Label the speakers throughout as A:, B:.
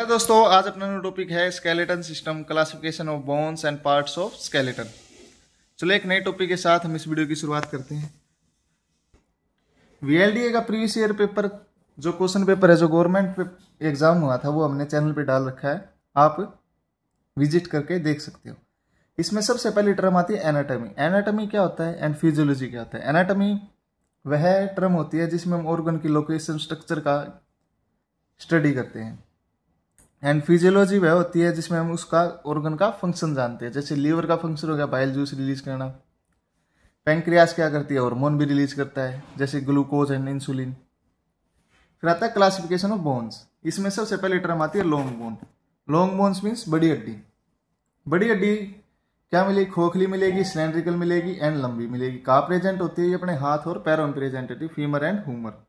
A: Hello दोस्तों, आज अपना न्यू टॉपिक है skeleton system, classification of bones and parts of skeleton. चलो एक नए टॉपिक के साथ हम इस वीडियो की शुरुआत करते हैं। वीएलडीए का प्रीवियस ईयर पेपर जो क्वेश्चन पेपर है, जो गवर्नमेंट एग्जाम हुआ था, वो हमने चैनल पे डाल रखा है, आप विजिट करके देख सकते हो। इसमें सबसे पहली टर्म आती है एनाटॉमी। एनाटॉमी क्या होता है एंड फिजियोलॉजी क्या होता है। एनाटॉमी वह टर्म होती है जिसमें हम ऑर्गन की लोकेशन, स्ट्रक्चर का स्टडी करते हैं। एंड फिजियोलॉजी वह होती है जिसमें हम उसका ऑर्गन का फंक्शन जानते हैं। जैसे लीवर का फंक्शन हो गया बाइल जूस रिलीज करना, पैंक्रियास क्या करती है, हार्मोन भी रिलीज करता है जैसे ग्लूकोज एंड इंसुलिन। फिर आता है क्लासिफिकेशन ऑफ बोन्स। इसमें सबसे पहले टर्म आती है long bone. Long bones means बड़ी हड्डी। बड़ी हड्डी क्या मिलेगी, खोखली मिलेगी, सिलेंड्रिकल मिलेगी एंड लंबी मिलेगी। कहाँ प्रेजेंट होती है, ये अपने हाथ और पैरों में प्रेजेंट होती है, फीमर एंड हुमर।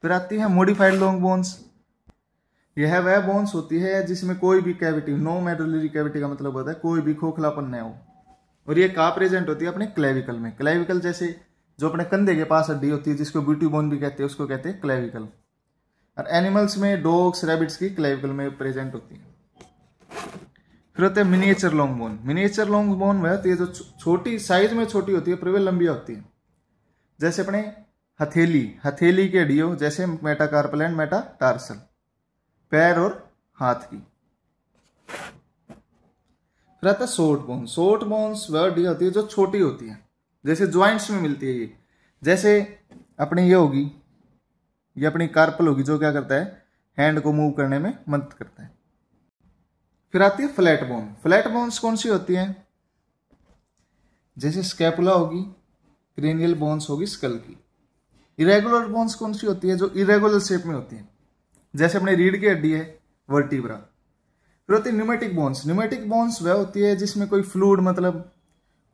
A: फिर आती है मॉडिफाइड लॉन्ग बोन्स। यह वह बोन्स होती है जिसमें कोई भी कैविटी, नो मेडुलरी कैविटी का मतलब होता है कोई भी खोखलापन न हो। और ये कहाँ प्रेजेंट होती है, अपने क्लेविकल में। क्लेविकल जैसे जो अपने कंधे के पास हड्डी होती है जिसको ब्यूटी बोन भी कहते हैं, उसको कहते हैं क्लेविकल। और एनिमल्स में डॉग्स, रैबिट्स की क्लेविकल में प्रेजेंट होती है। फिर होते हैं miniature long bone. Miniature long bone वह होती है जो छोटी साइज में छोटी होती है, पर लंबी होती है। जैसे अपने हथेली की हड्डियों जैसे मेटाकार्पल एंड मेटाटार्सल, पैर और हाथ की। फिर आता है शॉर्ट बोन। शॉर्ट बोन्स वह हड्डी होती है जो छोटी होती है, जैसे ज्वाइंट्स में मिलती है ये। जैसे अपनी ये होगी, ये अपनी कार्पल होगी जो क्या करता है, हैंड को मूव करने में मदद करता है। फिर आती है फ्लैट बोन। फ्लैट बोन्स कौन सी होती हैं, जैसे स्कैपुला होगी, क्रेनियल बोन्स होगी स्कल की। इरेगुलर बोन्स कौन सी होती है, जो इरेगुलर शेप में होती है, जैसे अपने रीढ़ की हड्डी है, वर्टिब्रा। फिर होती है न्यूमेटिक बोन्स। न्यूमेटिक बोन्स वह होती है जिसमें कोई फ्लूइड, मतलब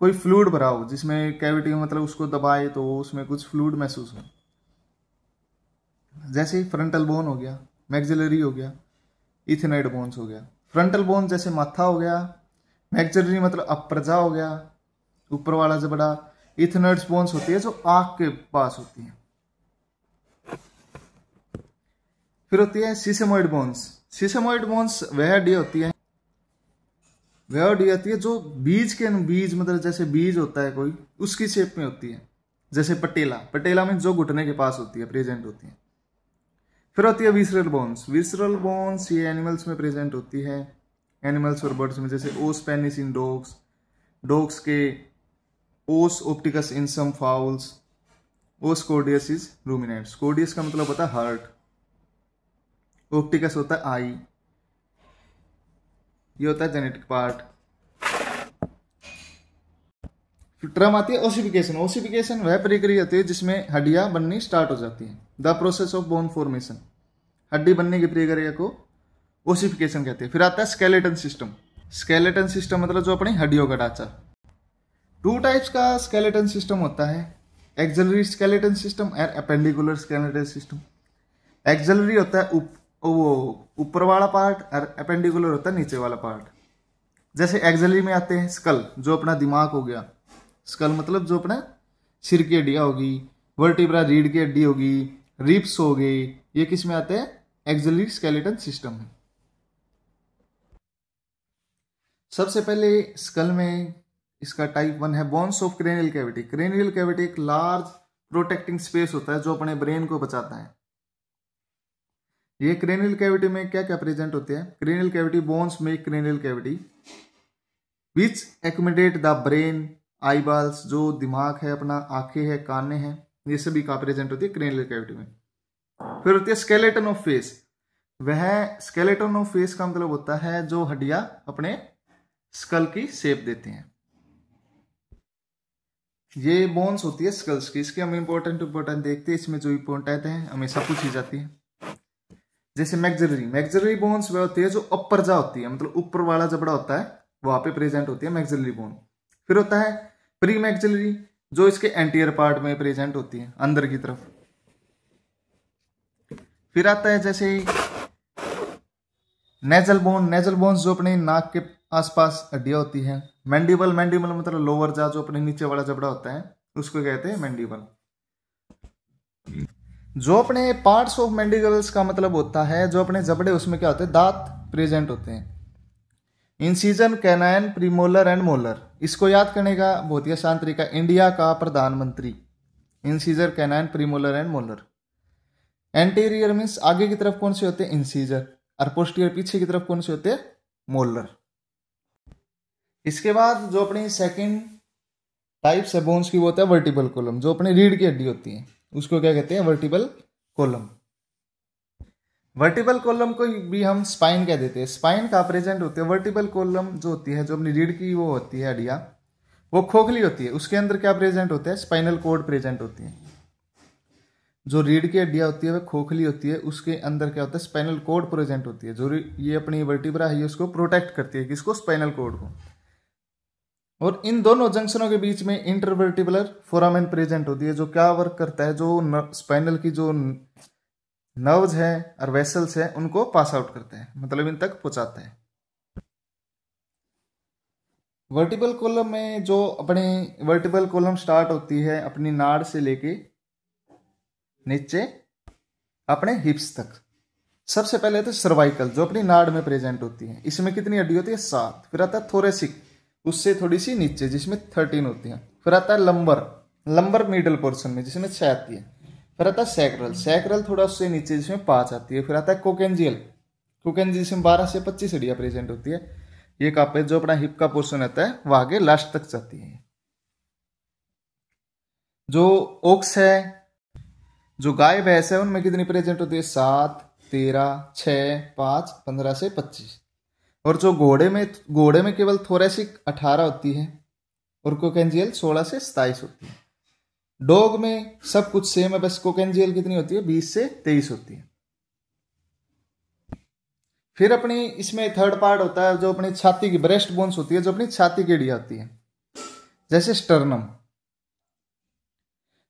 A: कोई फ्लूइड भरा हो, जिसमें कैविटी में मतलब उसको दबाए तो उसमें कुछ फ्लूइड महसूस हो। जैसे फ्रंटल बोन हो गया, मैक्सिलरी हो गया, इथेनॉइड बोन्स हो गया। फ्रंटल बोन जैसे माथा हो गया, मैक्सिलरी मतलब अप्रजा हो गया, ऊपर वाला जबड़ा। इथेनॉइड बोन्स होती है जो आंख के पास होती है। फिर होती है सिसेमोइड बोन्स। सिसेमोइड बोन्स वह हड्डी होती है जो बीज मतलब जैसे बीज होता है कोई, उसकी शेप में होती है। जैसे पटेला में जो घुटने के पास होती है, प्रेजेंट होती है। फिर होती है विसरल बोन्स। विसरल बोन्स ये एनिमल्स में प्रेजेंट होती है, एनिमल्स और बर्ड्स में। जैसे ओस पेनिस इन डॉग्स के ओस ऑप्टिकस इन सम फाउल्स, ओस कोर्डियस इज रूमिनेंट्स। कोर्डियस का मतलब होता है हार्ट, ऑप्टिकस होता है आई, ये होता है जेनेटिक पार्ट। फिर टर्म आती है ओसिफिकेशन। ओसिफिकेशन वह प्रक्रिया होती है जिसमें हड्डियां बननी स्टार्ट हो जाती है, the process of bone formation. हड्डी बनने की प्रक्रिया को ओसिफिकेशन कहते हैं। फिर आता है स्केलेटन सिस्टम। स्केलेटन सिस्टम मतलब जो अपनी हड्डियों का ढांचा। 2 टाइप्स का स्केलेटन सिस्टम होता है, एक्सिलरी स्केलेटन सिस्टम और एपेंडिकुलर स्केलेटन सिस्टम। एक्सिलरी होता है वो ऊपर वाला पार्ट, और एपेंडिकुलर होता है नीचे वाला पार्ट। जैसे एक्सिलरी में आते हैं स्कल, जो अपना दिमाग हो गया। स्कल मतलब जो अपना सिर की हड्डियां होगी, वर्टिब्रा रीढ़ की हड्डी होगी, रिब्स हो गई, ये किस में आते हैं, एक्सिलरी स्केलेटन सिस्टम में। सबसे पहले स्कल में इसका टाइप 1 है bones of cranial cavity. Cranial cavity एक लार्ज प्रोटेक्टिंग स्पेस होता है जो अपने ब्रेन को बचाता है। ये क्रेनियल कैविटी में क्या क्या प्रेजेंट होते हैं, क्रेनियल कैविटी बोन्स में cranial cavity which accumulate the brain, eyeballs जो दिमाग है अपना, आंखें है, काने हैं, ये सभी का प्रेजेंट होती है क्रेनियल कैविटी में। फिर होती है स्केलेटन ऑफ फेस। वह स्केलेटन ऑफ फेस का मतलब होता है जो हड्डियां अपने स्कल की शेप देते हैं। ये बोन्स होती है स्कल्स की। इसके हम इंपॉर्टेंट देखते हैं, इसमें जो इंपॉर्टेंट है हमेशा पूछी जाती है। जैसे मैक्सिलरी बोन्स वह होती है जो अपर जा होती है, मतलब ऊपर वाला जबड़ा होता है वहां पे प्रेजेंट होती है मैक्सिलरी बोन। फिर होता है प्री मैक्सिलरी, जो इसके एंटीरियर पार्ट में प्रेजेंट होती है, अंदर की तरफ। फिर आता है जैसे नेजल बोन्स जो अपने नाक के आसपास हड्डियां होती है। मैंडिबल मतलब लोअर जा, जो अपने नीचे वाला जबड़ा होता है उसको कहते हैं मैंडिबल। जो अपने पार्ट्स ऑफ मैंडिबल्स का मतलब होता है जो अपने जबड़े, उसमें क्या होते हैं, दांत प्रेजेंट होते हैं। Incision, canine, premolar and molar. इसको याद करने का बहुत ही आसान तरीका, इंडिया का प्रधानमंत्री। Incisor, canine, premolar and molar. Anterior means आगे की तरफ कौन से होते हैं, इंसीजर, और पोस्टीरियर पीछे की तरफ कौन से होते हैं, मोलर। इसके बाद जो अपनी सेकंड टाइप्स है बोन्स की वो होता है वर्टिबल कॉलम। जो अपनी रीढ़ की हड्डी होती है उसको क्या कहते हैं, वर्टिबल कॉलम। वर्टिबल कॉलम को भी हम स्पाइन कह देते हैं। स्पाइन का प्रेजेंट होते हैं वर्टिबल कॉलम जो होती है, जो अपनी रीढ़ की वो होती है हड्डियां, वो खोखली होती है। उसके अंदर क्या प्रेजेंट होता है, स्पाइनल कोड प्रेजेंट होती है। जो रीढ़ की हड्डियां होती है वह खोखली होती है, उसके अंदर क्या होता है, स्पाइनल कोड प्रेजेंट होती है। जो ये अपनी वर्टिब्रा है ये उसको प्रोटेक्ट करती है, किसको, स्पाइनल कोड को। और इन दोनों जंक्शनों के बीच में इंटरवर्टिबुलर फोरामेन प्रेजेंट होती है, जो क्या वर्क करता है, जो स्पाइनल की जो नर्व्स है और वेसल्स है उनको पास आउट करते हैं, मतलब इन तक पहुंचाते हैं। वर्टिबल कॉलम में जो अपने वर्टिबल कॉलम स्टार्ट होती है अपनी नाड़ से लेके नीचे अपने हिप्स तक। सबसे पहले तो सर्वाइकल जो अपनी नाड़ में प्रेजेंट होती है, इसमें कितनी हड्डी होती है, 7। फिर आता है थोरेसिक, उससे थोड़ी सी नीचे जिसमें 13 होती है। फिर आता है लंबर मिडल पोर्शन में जिसमें 6 आती है। फिर आता है सैक्रल थोड़ा उससे नीचे जिसमें 5 आती है। फिर आता है कोकेंजियल जिसमें 12 से 25 हड्डियां प्रेजेंट होती है। ये कहाँ पे, जो अपना हिप का पोर्शन रहता है वहां के लास्ट तक जाती है। जो ओक्स है, जो गाय भैंस है, उनमें कितनी प्रेजेंट होती है, 7, 13, 6, 5, 15 से 25। और जो घोड़े में केवल थोरेसिक 18 होती है और कोकेंजियल 16 से 27 होती है। डॉग में सब कुछ सेम है, बस कोकेंजियल कितनी होती है, 20 से 23 होती है। फिर अपनी इसमें थर्ड पार्ट होता है जो अपनी छाती की ब्रेस्ट बोन्स होती है, जो अपनी छाती की हड्डियां होती है। जैसे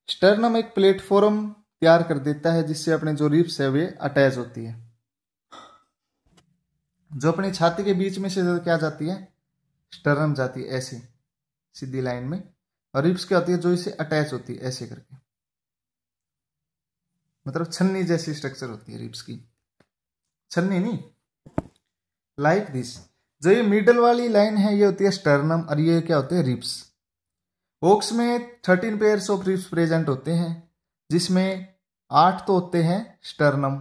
A: स्टर्नम एक प्लेटफॉर्म तैयार कर देता है जिससे अपने जो रिब्स है वे अटैच होती है। जो अपनी छाती के बीच में से क्या जाती है, स्टर्नम जाती है ऐसे सीधी लाइन में, और रिब्स क्या होती है, जो इसे अटैच होती है ऐसे करके, मतलब छन्नी जैसी स्ट्रक्चर होती है रिब्स की, छन्नी नहीं, लाइक दिस। जो ये मिडल वाली लाइन है ये होती है स्टर्नम, और ये क्या होते हैं, रिब्स। ओक्स में 13 पेयर्स ऑफ रिब्स प्रेजेंट होते हैं, जिसमें 8 तो होते हैं स्टर्नम,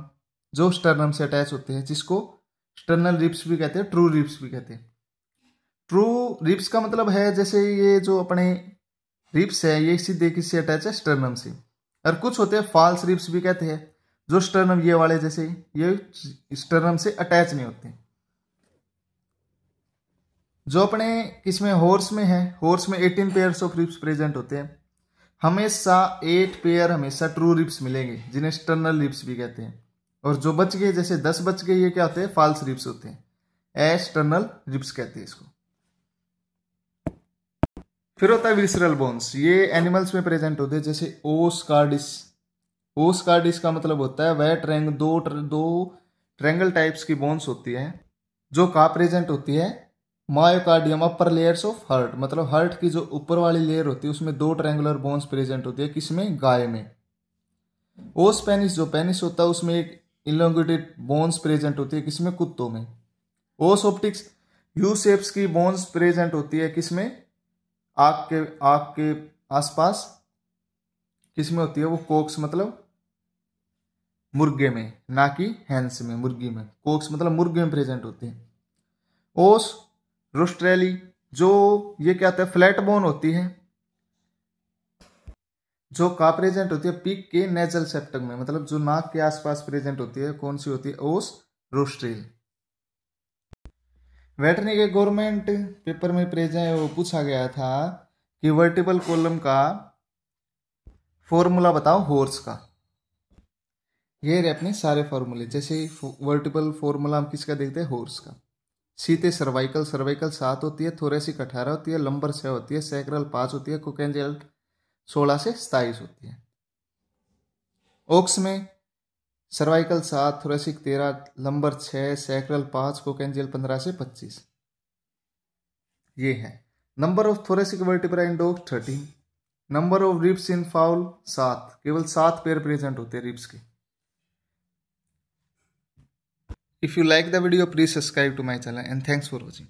A: जो स्टर्नम से अटैच होते हैं, जिसको स्टर्नल रिब्स भी कहते हैं, ट्रू रिब्स भी कहते हैं। ट्रू रिब्स का मतलब है जैसे ये जो अपने रिब्स है ये सीधे किससे अटैच है, स्टर्नम से। और कुछ होते हैं फॉल्स रिब्स भी कहते हैं, जो स्टर्नम ये वाले जैसे ये स्टर्नम से अटैच नहीं होते। जो अपने किसमें, हॉर्स में है, हॉर्स में 18 पेयर्स ऑफ रिब्स प्रेजेंट होते हैं। हमेशा 8 पेयर हमेशा ट्रू रिब्स मिलेंगे, जिन्हें स्टर्नल रिब्स भी कहते हैं। और जो बच गए, जैसे 10 बच गए, ये क्या होते हैं, फॉल्स रिब्स होते हैं, एक्सटर्नल रिब्स कहते हैं इसको। फिर होता है विसरल बोन्स, ये एनिमल्स में प्रेजेंट होते हैं, जैसे ओस कार्डिस का मतलब होता है वह दो ट्रैंगल टाइप्स की बोन्स होती है, जो कहाँ प्रेजेंट होती है, myocardium upper layers of heart, मतलब हार्ट की जो ऊपर वाली लेयर होती है उसमें 2 ट्रायंगुलर बोन्स प्रेजेंट होती है, किसमें, गाय में। ओस पेनिस, जो पेनिस होता है उसमें एक इलोंगेटेड बोन्स प्रेजेंट होती है, किसमें, कुत्तों में। ओस ऑप्टिक्स यू शेप्स की बोन्स प्रेजेंट होती है, किसमें, आंख के आसपास, किसमें होती है वो, कोक्स मतलब मुर्गे में, ना कि हैंस में, मुर्गी में। कोक्स मतलब मुर्गे में प्रेजेंट होती है। ओस रोस्ट्रेली, जो ये क्या होता है, फ्लैट बोन होती है, जो का प्रेजेंट होती है, पीक के नेजल सेप्टम में, मतलब जो नाक के आसपास प्रेजेंट होती है, कौन सी होती है, ओस रोस्ट्रेल। वेटरनरी के गवर्नमेंट पेपर में प्रेजेंट वो पूछा गया था कि वर्टिबल कॉलम का फॉर्मूला बताओ हॉर्स का। ये रहे अपने सारे फॉर्मूले। जैसे वर्टिबल फॉर्मूला हम किसका देखते हैं, हॉर्स का। सीते सर्वाइकल 7 होती है, थोरेसिक 18 होती है, लंबर 6 होती है, सैक्रल 5 होती है, कोकेंजियल 16 से 27 होती है। ओक्स में cervical 7, thoracic 13, lumbar 6, sacral 5, coccygeal 15 से 25। ये है number of thoracic vertebra in dog 13, number of ribs in fowl 7, केवल 7 पेयर प्रेजेंट होते हैं रिब्स के। If you like the video please subscribe to my channel and thanks for watching.